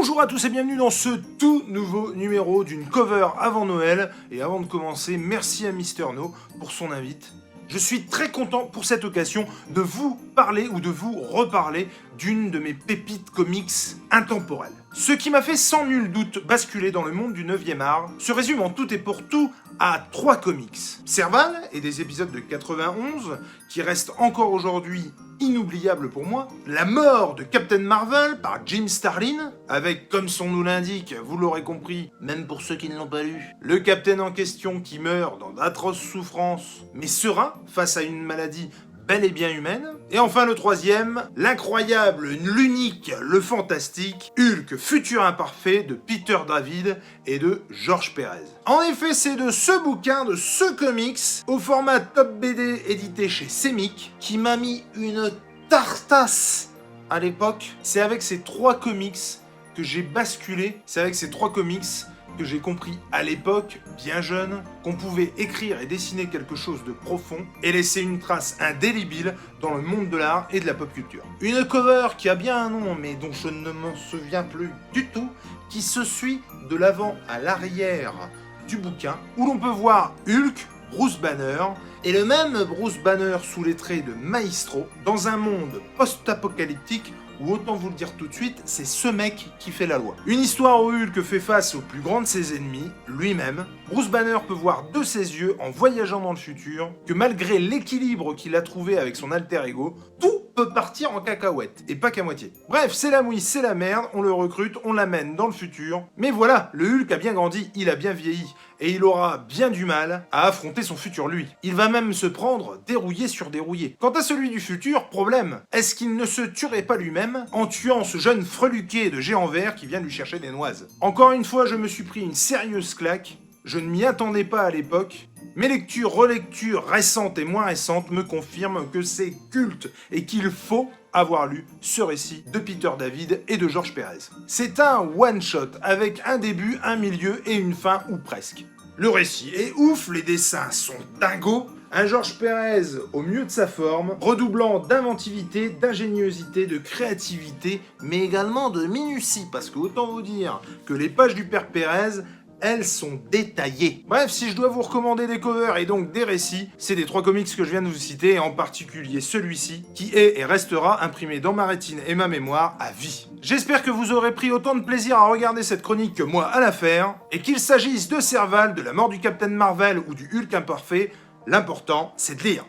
Bonjour à tous et bienvenue dans ce tout nouveau numéro d'une cover avant Noël. Et avant de commencer, merci à Mister No pour son invite. Je suis très content pour cette occasion de vous parler ou de vous reparler d'une de mes pépites comics intemporelles. Ce qui m'a fait sans nul doute basculer dans le monde du 9e art se résume en tout et pour tout à 3 comics. Serval et des épisodes de 91 qui restent encore aujourd'hui inoubliables pour moi. La mort de Captain Marvel par Jim Starlin, avec, comme son nom l'indique, vous l'aurez compris, même pour ceux qui ne l'ont pas lu, le Captain en question qui meurt dans d'atroces souffrances, mais serein face à une maladie bel et bien humaine. Et enfin le troisième, l'incroyable, l'unique, le fantastique, Hulk futur imparfait de Peter David et de George Pérez. En effet, c'est de ce bouquin, de ce comics, au format Top BD édité chez Semic, qui m'a mis une tartasse à l'époque. C'est avec ces 3 comics que j'ai basculé, c'est avec ces 3 comics que j'ai compris à l'époque, bien jeune, qu'on pouvait écrire et dessiner quelque chose de profond et laisser une trace indélébile dans le monde de l'art et de la pop culture. Une cover qui a bien un nom, mais dont je ne m'en souviens plus du tout, qui se suit de l'avant à l'arrière du bouquin, où l'on peut voir Hulk, Bruce Banner, et le même Bruce Banner sous les traits de Maestro, dans un monde post-apocalyptique où, autant vous le dire tout de suite, c'est ce mec qui fait la loi. Une histoire où Hulk fait face au plus grand de ses ennemis, lui-même. Bruce Banner peut voir de ses yeux, en voyageant dans le futur, que malgré l'équilibre qu'il a trouvé avec son alter ego, tout peut partir en cacahuète, et pas qu'à moitié. Bref, c'est la mouille, c'est la merde, on le recrute, on l'amène dans le futur. Mais voilà, le Hulk a bien grandi, il a bien vieilli, et il aura bien du mal à affronter son futur lui. Il va même se prendre dérouillé sur dérouillé. Quant à celui du futur, problème, est-ce qu'il ne se tuerait pas lui-même en tuant ce jeune freluquet de géant vert qui vient lui chercher des noises? Encore une fois, je me suis pris une sérieuse claque, je ne m'y attendais pas à l'époque. Mes lectures, relectures récentes et moins récentes me confirment que c'est culte et qu'il faut avoir lu ce récit de Peter David et de George Pérez. C'est un one-shot avec un début, un milieu et une fin ou presque. Le récit est ouf, les dessins sont dingos, un George Pérez au mieux de sa forme, redoublant d'inventivité, d'ingéniosité, de créativité, mais également de minutie, parce que autant vous dire que les pages du père Pérez, elles sont détaillées. Bref, si je dois vous recommander des covers et donc des récits, c'est des 3 comics que je viens de vous citer, et en particulier celui-ci, qui est et restera imprimé dans ma rétine et ma mémoire à vie. J'espère que vous aurez pris autant de plaisir à regarder cette chronique que moi à la faire, et qu'il s'agisse de Serval, de la mort du Captain Marvel ou du Hulk imparfait, l'important c'est de lire.